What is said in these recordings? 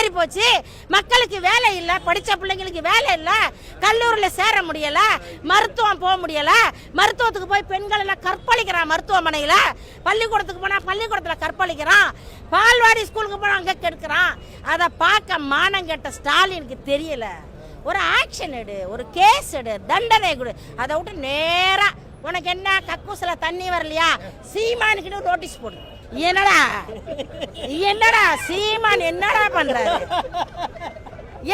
மாறி போச்சு. மக்களுக்கு வேலை இல்லை, படித்த பிள்ளைங்களுக்கு வேலை இல்லை, கல்லூரியில் சேர முடியலை, மருத்துவம் போக முடியலை, மருத்துவத்துக்கு போய் பெண்கள் எல்லாம் கற்பழிக்கிறான், மருத்துவமனையில் பள்ளிக்கூடத்துக்கு போனால் பள்ளிக்கூடத்தில் கற்பழிக்கிறான், பால்வாடி ஸ்கூலுக்கு போனால் அங்கே கெடுக்கிறான். அதை பார்க்க மானம் கேட்ட ஸ்டாலினுக்கு தெரியல. ஒரு ஆக்ஷன் எடு, ஒரு கேஸ் எடு, தண்டனை கொடு. அதை விட்டு நேராக உனக்கு என்ன கக்கூசில தண்ணி வரலையா சீமானுக்கிட்ட நோட்டீஸ் போடு. என்னடா சீமான் என்னடா பண்றாரு?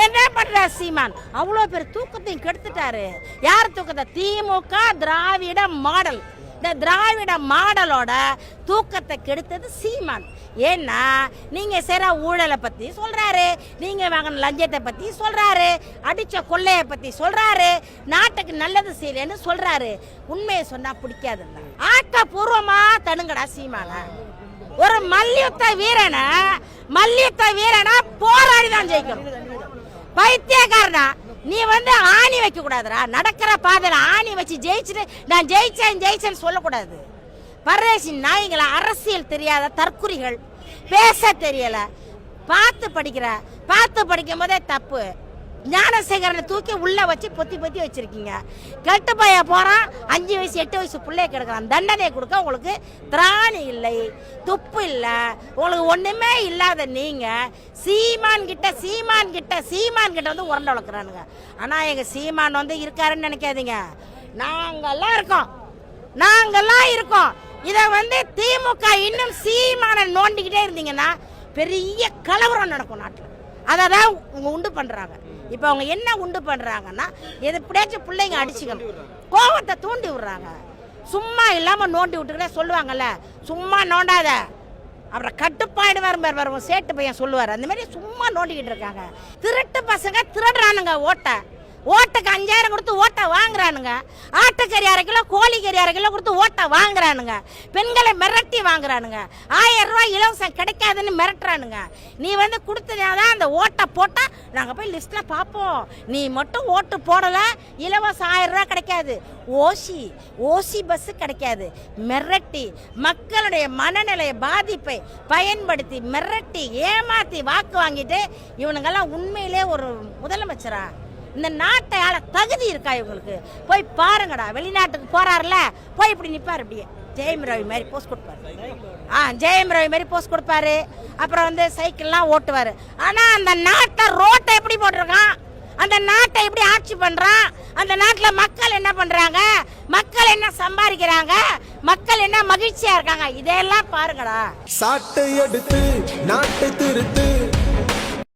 என்ன பண்றாரு சீமான்? அவ்வளோ பேர் தூக்கத்தையும் கெடுத்துட்டாரு. யார் தூக்கத்தை? திமுக திராவிட மாடல். இந்த திராவிட மாடலோட தூக்கத்தை கெடுத்தது சீமான். ஏன்னா நீங்க செய்ற ஊழலை பத்தி சொல்றாரு, நீங்க வாங்கின லஞ்சத்தை பத்தி சொல்றாரு, அடிச்ச கொள்ளையை பத்தி சொல்றாரு, நாட்டுக்கு நல்லது செய்யலன்னு சொல்றாரு. உண்மையை சொன்னா பிடிக்காதுல்ல. ஆக்கப்பூர்வமா தடுங்கடா சீமான. ஒரு மல்யுத்த வீரனா போராடிதான் ஜெயிக்கணும். பைத்தியக்காரனா நீ ஆணி வைக்க கூடாதுடா. நடக்கிற பாதையில ஆணி வச்சு ஜெயிச்சுட்டு நான் ஜெயிச்சேன்னு சொல்லக்கூடாது. பரதேசி நாய்களை, அரசியல் தெரியாத தற்குறிகள், பேச தெரியல, பார்த்து படிக்கும் போதே தப்பு. ஞானசேகரனை தூக்கி உள்ள வச்சு பொத்தி வச்சிருக்கீங்க. கெட்டு பைய போறான், 5 வயசு 8 வயசு பிள்ளைய கிடக்குறான். தண்டனை கொடுக்க உங்களுக்கு திராணி இல்லை, துப்பு இல்லை, உங்களுக்கு ஒண்ணுமே இல்லாத நீங்க சீமான் கிட்ட உரண்ட வளர்க்குறானுங்க. ஆனா எங்க சீமான் இருக்காருன்னு நினைக்காதீங்க. நாங்கெல்லாம் இருக்கோம். இதை திமுக இன்னும் சீமான நோண்டிக்கிட்டே இருந்தீங்கன்னா பெரிய கலவரம் நடக்கும் நாட்டில். அதை தான் உண்டு பண்றாங்க. இப்போ அவங்க என்ன உண்டு பண்றாங்கன்னா, எப்படியாச்சும் பிள்ளைங்க அடிச்சுக்கணும், கோவத்தை தூண்டி விடுறாங்க. சும்மா இல்லாம நோண்டி விட்டுக்கிட்டே சொல்லுவாங்கல்ல, சும்மா நோண்டாத அப்புறம் கட்டுப்பாடுவார் சேட்டு பையன் சொல்லுவார். அந்த மாதிரி சும்மா நோண்டிக்கிட்டு இருக்காங்க. திருட்டு பசங்க திருடுறானுங்க. ஓட்டுக்கு 5000 கொடுத்து ஓட்டை வாங்குறானுங்க. ஆட்டுக்கறி 1/2 கிலோ, கோழிக்கறி 1/2 கிலோ கொடுத்து ஓட்டை வாங்குறானுங்க. பெண்களை மிரட்டி வாங்குறானுங்க. 1000 ரூபாய் இலவசம் கிடைக்காதுன்னு மிரட்டுறானுங்க. நீ கொடுத்ததான் அந்த ஓட்டை போட்டா நாங்கள் போய் லிஸ்ட்ல பார்ப்போம். நீ மட்டும் ஓட்டு போடல, இலவசம் 1000 ரூபாய் கிடைக்காது. ஓசி பஸ் கிடைக்காது. மிரட்டி மக்களுடைய மனநிலைய பாதிப்பை பயன்படுத்தி மிரட்டி ஏமாத்தி வாக்கு வாங்கிட்டு இவனுங்கெல்லாம் உண்மையிலே ஒரு முதலமைச்சரா? இந்த நாட்டை ஆள தகுதி இருக்கா இவங்களுக்கு? போய் பாருங்கடா. வெளிநாட்டுக்கு போறாருல, போய் இப்படி நிப்பாரு, இப்படியே ஜெயம் ரவி மாதிரி போஸ்ட் கொடுப்பாரு. அப்புறம் சைக்கிள்லாம் ஓட்டுவாரு. ஆனா அந்த நாட்டை ரோட்டை எப்படி போட்டிருக்கான், அந்த நாட்டை எப்படி ஆட்சி பண்றான், அந்த நாட்டில் மக்கள் என்ன பண்றாங்க, மக்கள் என்ன சம்பாதிக்கிறாங்க, மக்கள் என்ன மகிழ்ச்சியா இருக்காங்க, இதெல்லாம் பாருங்கடா. சாட்டை எடுத்து நாட்டை திருத்து